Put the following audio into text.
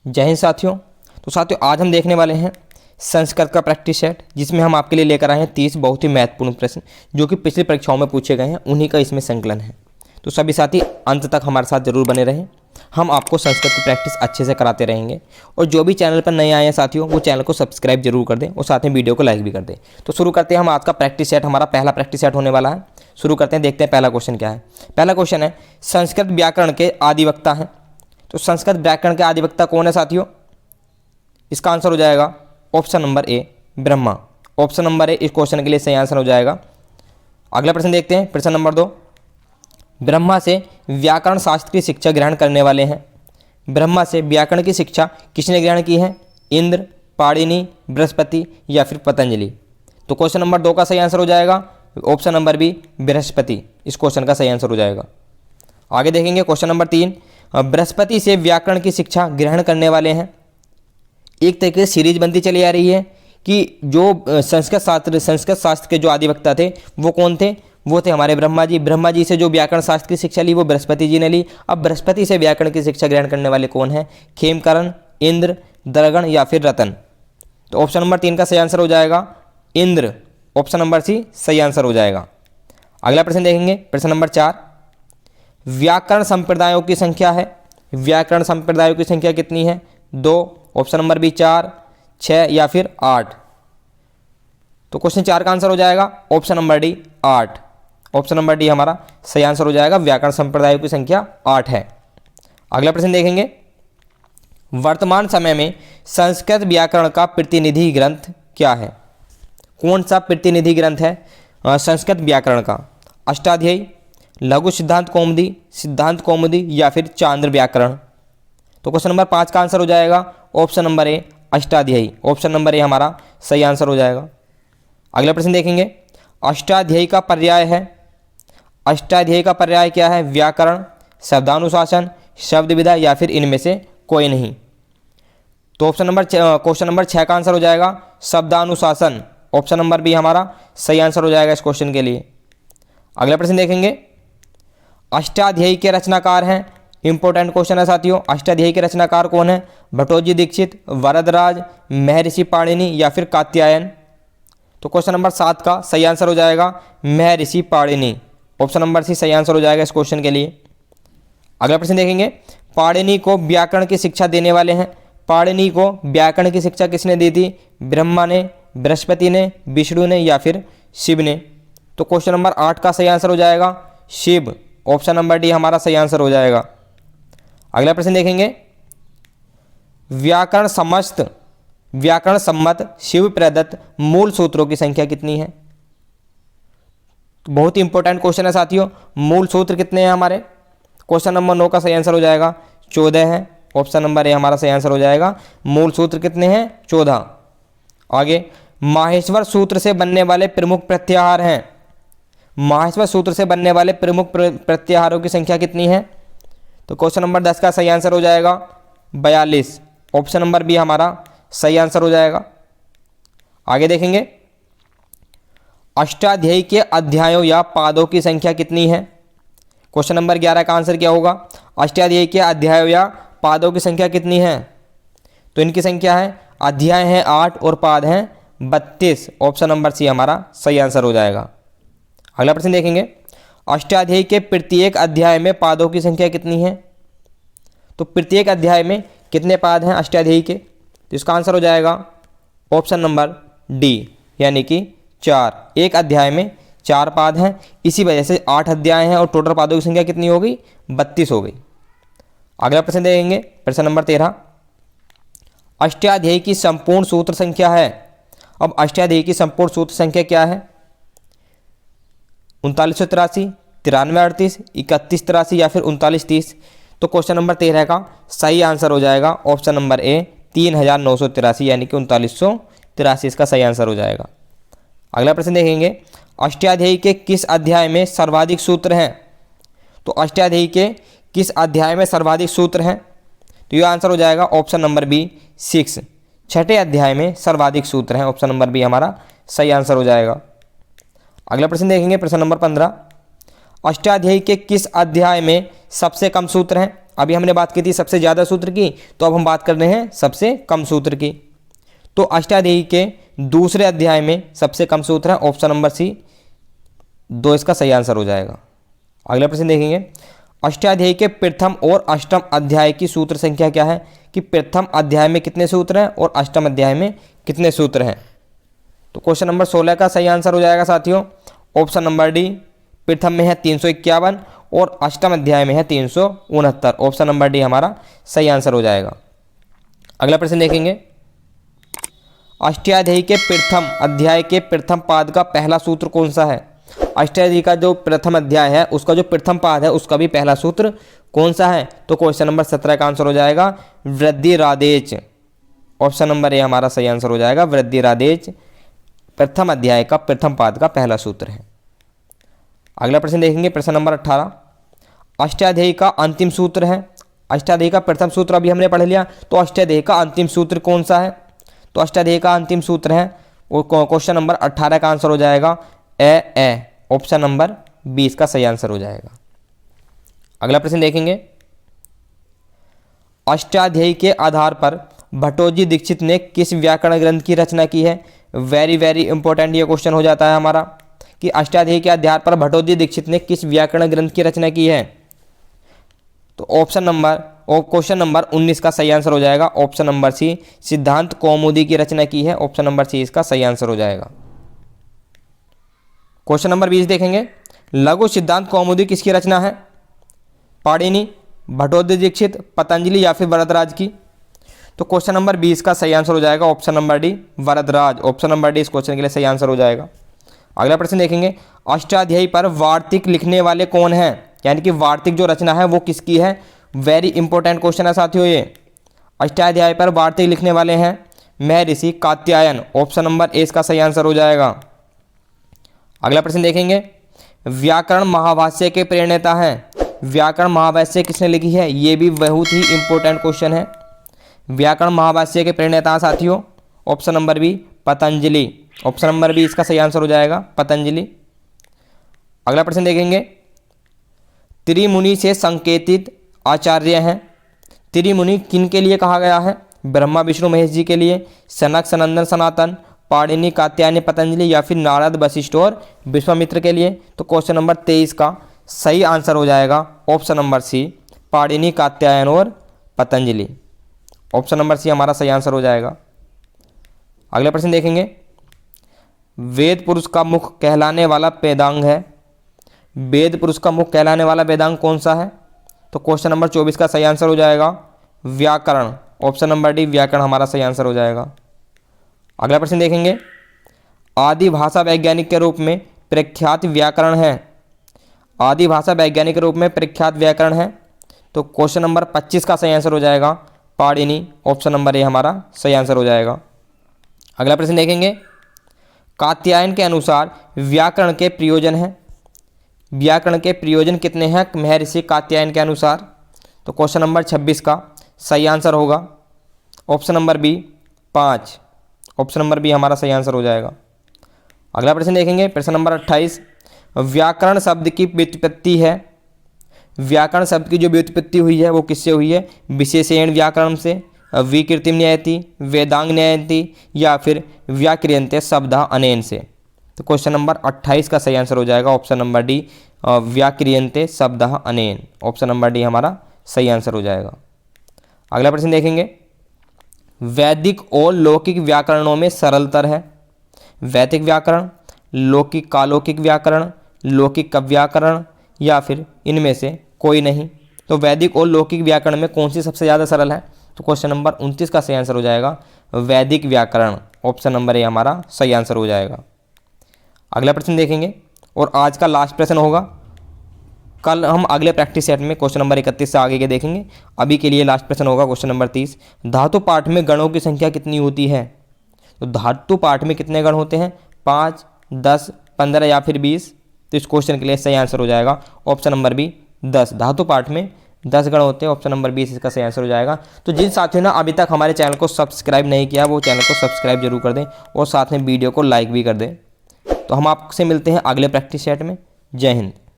जय हिंद साथियों। तो साथियों आज हम देखने वाले हैं संस्कृत का प्रैक्टिस सेट, जिसमें हम आपके लिए लेकर आए हैं 30 बहुत ही महत्वपूर्ण प्रश्न जो कि पिछली परीक्षाओं में पूछे गए हैं, उन्हीं का इसमें संकलन है। तो सभी साथी अंत तक हमारे साथ जरूर बने रहें। हम आपको संस्कृत की प्रैक्टिस अच्छे से कराते रहेंगे। और जो भी चैनल पर नए आए हैं साथियों, वो चैनल को सब्सक्राइब जरूर कर दें और साथ में वीडियो को लाइक भी कर दें। तो शुरू करते हैं हम आज का प्रैक्टिस सेट। हमारा पहला प्रैक्टिस सेट होने वाला है। शुरू करते हैं, देखते हैं पहला क्वेश्चन क्या है। पहला क्वेश्चन है संस्कृत व्याकरण के आदिवक्ता हैं। तो संस्कृत व्याकरण के आदिवक्ता कौन है साथियों? इसका आंसर हो जाएगा option number A, Brahma. Option number A इस क्वेश्चन के लिए सही आंसर हो जाएगा। अगला प्रश्न देखते हैं, प्रश्न नंबर 2। ब्रह्मा से व्याकरण शास्त्र की शिक्षा ग्रहण करने वाले हैं। ब्रह्मा से व्याकरण की शिक्षा किसने ग्रहण की है? इंद्र, पाणिनि, बृहस्पति या फिर पतंजलि। तो क्वेश्चन नंबर 2 का सही आंसर हो जाएगा ऑप्शन नंबर बी, बृहस्पति। इस क्वेश्चन का सही आंसर हो जाएगा। आगे देखेंगे क्वेश्चन नंबर 3। बृहस्पति से व्याकरण की शिक्षा ग्रहण करने वाले हैं। एक तरीके से सीरीज बनती चली आ रही है कि जो संस्कृत शास्त्र के जो आदिवक्ता थे वो कौन थे? वो थे हमारे ब्रह्मा जी। ब्रह्मा जी से जो व्याकरण शास्त्र की शिक्षा ली वो बृहस्पति जी ने ली। अब बृहस्पति से व्याकरण की शिक्षा ग्रहण करने वाले कौन है? खेमकरण, इंद्र, दर्गण या फिर रतन। तो ऑप्शन नंबर 3 का सही आंसर हो जाएगा इंद्र। ऑप्शन नंबर सी सही आंसर हो जाएगा। अगला प्रश्न देखेंगे, प्रश्न नंबर 4। व्याकरण संप्रदायों की संख्या है। व्याकरण संप्रदायों की संख्या कितनी है? 2। ऑप्शन नंबर बी 4, 6 या फिर 8। तो क्वेश्चन 4 का आंसर हो जाएगा option number D 8। Option number D हमारा सही आंसर हो जाएगा। व्याकरण संप्रदायों की संख्या 8 है। अगला प्रश्न देखेंगे, वर्तमान समय में संस्कृत व्याकरण का प्रतिनिधि ग्रंथ क्या है? कौन सा प्रतिनिधि ग्रंथ है संस्कृत व्याकरण का? अष्टाध्यायी, लघु सिद्धांत कौमुदी, सिद्धांत कौमुदी या फिर चांद्र व्याकरण। तो क्वेश्चन नंबर 5 का आंसर हो जाएगा option number A, Ashtadhyayi. Option number A हमारा सही आंसर हो जाएगा। अगला प्रश्न देखेंगे, अष्टाध्यायी का पर्याय है। अष्टाध्यायी का पर्याय क्या है? व्याकरण, शब्दानुशासन, शब्द विधा या फिर इनमें से कोई नहीं। तो क्वेश्चन नंबर 6 का आंसर हो जाएगा शब्दानुशासन। ऑप्शन नंबर बी हमारा सही आंसर हो जाएगा इस क्वेश्चन के लिए। अगला प्रश्न देखेंगे, अष्टाध्यायी के रचनाकार हैं। इंपॉर्टेंट क्वेश्चन है साथियों। अष्टाध्यायी के रचनाकार कौन है? भट्टोजी दीक्षित, वरदराज, महर्षि पाणिनि या फिर कात्यायन। तो क्वेश्चन नंबर 7 का सही आंसर हो जाएगा महर्षि पाणिनि। ऑप्शन नंबर सी सही आंसर हो जाएगा इस क्वेश्चन के लिए। अगला प्रश्न देखेंगे, पाणिनि को व्याकरण की शिक्षा देने वाले हैं। पाणिनि को व्याकरण की शिक्षा किसने दी थी? ब्रह्मा ने, बृहस्पति ने, विष्णु ने या फिर शिव ने। तो क्वेश्चन नंबर 8 का सही आंसर हो जाएगा शिव। ऑप्शन नंबर डी हमारा सही आंसर हो जाएगा। अगला प्रश्न देखेंगे, व्याकरण सम्मत शिव प्रदत्त मूल सूत्रों की संख्या कितनी है? तो बहुत ही इंपॉर्टेंट क्वेश्चन है साथियों। मूल सूत्र कितने हैं हमारे? क्वेश्चन नंबर 9 का सही आंसर हो जाएगा 14 है। ऑप्शन नंबर ए हमारा सही आंसर हो जाएगा। मूल सूत्र कितने हैं? 14। आगे, माहेश्वर सूत्र से बनने वाले प्रमुख प्रत्याहार हैं। माहेश्वर सूत्र से बनने वाले प्रमुख प्रत्याहारों की संख्या कितनी है? तो क्वेश्चन नंबर 10 का सही आंसर हो जाएगा 42। ऑप्शन नंबर बी हमारा सही आंसर हो जाएगा। आगे देखेंगे, अष्टाध्यायी के अध्यायों या पादों की संख्या कितनी है? क्वेश्चन नंबर 11 का आंसर क्या होगा? अष्टाध्यायी के अध्यायों या पादों की संख्या कितनी है? तो इनकी संख्या है, अध्याय हैं 8 और पाद हैं 32। ऑप्शन नंबर सी हमारा सही आंसर हो जाएगा। अगला प्रश्न देखेंगे, अष्टाध्यायी के प्रत्येक अध्याय में पादों की संख्या कितनी है? तो प्रत्येक अध्याय में कितने पाद हैं अष्टाध्यायी के? तो इसका आंसर हो जाएगा ऑप्शन नंबर डी, यानी कि 4। एक अध्याय में 4 पाद हैं, इसी वजह से 8 अध्याय हैं और टोटल पादों की संख्या कितनी हो गई? 32 हो गई। अगला प्रश्न देखेंगे, प्रश्न नंबर 13। अष्टाध्यायी की संपूर्ण सूत्र संख्या है। अब अष्टाध्यायी की संपूर्ण सूत्र संख्या क्या है? 3983, 9338, 3183 या फिर 3930। तो क्वेश्चन नंबर 13 का सही आंसर हो जाएगा ऑप्शन नंबर ए 3983, यानी कि 3983 इसका सही आंसर हो जाएगा। अगला प्रश्न देखेंगे, अष्टाध्यायी के किस अध्याय में सर्वाधिक सूत्र हैं? तो अष्टाध्यायी के किस अध्याय में सर्वाधिक सूत्र हैं? तो यह आंसर हो जाएगा ऑप्शन नंबर बी 6। 6ठे अध्याय में सर्वाधिक सूत्र हैं। ऑप्शन नंबर बी हमारा सही आंसर हो जाएगा। अगला प्रश्न देखेंगे, प्रश्न नंबर 15। अष्टाध्यायी के किस अध्याय में सबसे कम सूत्र हैं? अभी हमने बात की थी सबसे ज़्यादा सूत्र की, तो अब हम बात कर रहे हैं सबसे कम सूत्र की। तो अष्टाध्यायी के दूसरे अध्याय में सबसे कम सूत्र है ऑप्शन नंबर सी, 2 इसका सही आंसर हो जाएगा। अगला प्रश्न देखेंगे, अष्टाध्यायी के प्रथम और अष्टम अध्याय की सूत्र संख्या क्या है, कि प्रथम अध्याय में कितने सूत्र हैं और अष्टम अध्याय में कितने सूत्र हैं। तो क्वेश्चन नंबर 16 का सही आंसर हो जाएगा साथियों ऑप्शन नंबर डी, प्रथम में है 351 और अष्टम अध्याय में है 369। ऑप्शन नंबर डी हमारा सही आंसर हो जाएगा। अगला प्रश्न देखेंगे, अष्टाध्यायी के प्रथम अध्याय के प्रथम पाद का पहला सूत्र कौन सा है। अष्टाध्यायी का जो प्रथम अध्याय है उसका जो प्रथम पाद है उसका भी पहला सूत्र कौन सा है। तो क्वेश्चन नंबर 17 का आंसर हो जाएगा वृद्धिरादेच। ऑप्शन नंबर ए हमारा सही आंसर हो जाएगा, वृद्धिरादेच प्रथम अध्याय का प्रथम पाद का पहला सूत्र है। अगला प्रश्न देखेंगे, प्रश्न नंबर 18, अष्टाध्यायी का अंतिम सूत्र है। अष्टाध्यायी का प्रथम सूत्र अभी हमने पढ़ लिया, तो अष्टाध्यायी का अंतिम सूत्र कौन सा है। तो अष्टाध्यायी का अंतिम सूत्र है वो क्वेश्चन नंबर 18 का आंसर हो जाएगा ए। ऑप्शन नंबर 20 का सही आंसर हो जाएगा। अगला प्रश्न देखेंगे, अष्टाध्यायी के आधार पर भट्टोजी दीक्षित ने किस व्याकरण ग्रंथ की रचना की है। वेरी वेरी इंपॉर्टेंट ये क्वेश्चन हो जाता है हमारा, कि अष्टाध्यायी के आधार पर भट्टोजी दीक्षित ने किस व्याकरण ग्रंथ की रचना की है। तो क्वेश्चन नंबर 19 का सही आंसर हो जाएगा ऑप्शन नंबर सी, सिद्धांत कौमुदी की रचना की है। ऑप्शन नंबर सी इसका सही आंसर हो जाएगा। क्वेश्चन नंबर 20 देखेंगे, लघु सिद्धांत कौमुदी किसकी रचना है। पाणिनि, भट्टोजी दीक्षित, पतंजलि या फिर वरदराज की। तो क्वेश्चन नंबर 20 का सही आंसर हो जाएगा option number D, Varadaraj. Option number D इस क्वेश्चन के लिए सही आंसर हो जाएगा। अगला प्रश्न देखेंगे, अष्टाध्यायी पर वार्तिक लिखने वाले कौन हैं, यानी कि वार्तिक जो रचना है वो किसकी है। वेरी इंपॉर्टेंट क्वेश्चन है साथियों ये। अष्टाध्यायी पर वार्तिक लिखने वाले हैं महर्षि कात्यायन। ऑप्शन नंबर ए इसका सही आंसर हो जाएगा। अगला प्रश्न देखेंगे, व्याकरण महाभाष्य के प्रणेता हैं। व्याकरण महाभाष्य किसने लिखी है, ये भी बहुत ही इंपॉर्टेंट क्वेश्चन है। व्याकरण महाभाष्य के प्रणेता साथियों option number B, Patanjali. Option number B इसका सही आंसर हो जाएगा, पतंजलि। अगला प्रश्न देखेंगे, त्रिमुनि से संकेतित आचार्य हैं। त्रिमुनि किन के लिए कहा गया है, ब्रह्मा विष्णु महेश जी के लिए, सनक सनंदन सनातन, पाणिनि कात्यायन पतंजलि या फिर नारद वशिष्ठ और विश्वामित्र के लिए। तो क्वेश्चन नंबर 23 का सही आंसर हो जाएगा option number C, Panini Katyayana और पतंजलि। ऑप्शन नंबर सी हमारा सही आंसर हो जाएगा। अगले प्रश्न देखेंगे, वेद पुरुष का मुख कहलाने वाला वेदांग है। वेद पुरुष का मुख कहलाने वाला वेदांग कौन सा है। तो क्वेश्चन नंबर 24 का सही आंसर हो जाएगा व्याकरण। ऑप्शन नंबर डी, व्याकरण हमारा सही आंसर हो जाएगा। अगला प्रश्न देखेंगे, आदि भाषा वैज्ञानिक के रूप में प्रख्यात व्याकरण है। आदि भाषा वैज्ञानिक के रूप में प्रख्यात व्याकरण है। तो क्वेश्चन नंबर 25 का सही आंसर हो जाएगा पाणिनि। ऑप्शन नंबर ए हमारा सही आंसर हो जाएगा। अगला प्रश्न देखेंगे, कात्यायन के अनुसार व्याकरण के प्रयोजन हैं। व्याकरण के प्रयोजन कितने हैं महर्षि कात्यायन के अनुसार। तो क्वेश्चन नंबर 26 का सही आंसर होगा option number B, 5। Option number B हमारा सही आंसर हो जाएगा। अगला प्रश्न देखेंगे, प्रश्न नंबर 28, व्याकरण शब्द की व्युत्पत्ति है। व्याकरण शब्द की जो व्युत्पत्ति हुई है वो किससे हुई है, विशेषण व्याकरण से, विकृतिम न्यायति, वेदांग न्यायति या फिर व्याक्रियन्ते शब्दा अनेन से। तो क्वेश्चन नंबर 28 का सही आंसर हो जाएगा ऑप्शन नंबर डी, व्याक्रियन्ते शब्दा अनेन। ऑप्शन नंबर डी हमारा सही आंसर हो जाएगा। अगला प्रश्न देखेंगे, वैदिक और लौकिक व्याकरणों में सरलतर है। वैदिक व्याकरण, लौकिक कालौकिक व्याकरण, लौकिक व्याकरण या फिर इनमें से कोई नहीं। तो वैदिक और लौकिक व्याकरण में कौन सी सबसे ज़्यादा सरल है। तो क्वेश्चन नंबर 29 का सही आंसर हो जाएगा वैदिक व्याकरण। ऑप्शन नंबर ए हमारा सही आंसर हो जाएगा। अगला प्रश्न देखेंगे और आज का लास्ट प्रश्न होगा। कल हम अगले प्रैक्टिस सेट में क्वेश्चन नंबर 31 से आगे के देखेंगे। अभी के लिए लास्ट प्रश्न होगा क्वेश्चन नंबर 30, धातु पाठ में गणों की संख्या कितनी होती है। तो धातु पाठ में कितने गण होते हैं, 5, 10, 15 या फिर 20। तो इस क्वेश्चन के लिए सही आंसर हो जाएगा ऑप्शन नंबर बी, 10। धातु पाठ में 10 गण होते हैं। ऑप्शन नंबर 20 इसका सही आंसर हो जाएगा। तो जिन साथियों ने अभी तक हमारे चैनल को सब्सक्राइब नहीं किया वो चैनल को सब्सक्राइब जरूर कर दें और साथ में वीडियो को लाइक भी कर दें। तो हम आपसे मिलते हैं अगले प्रैक्टिस सेट में। जय हिंद।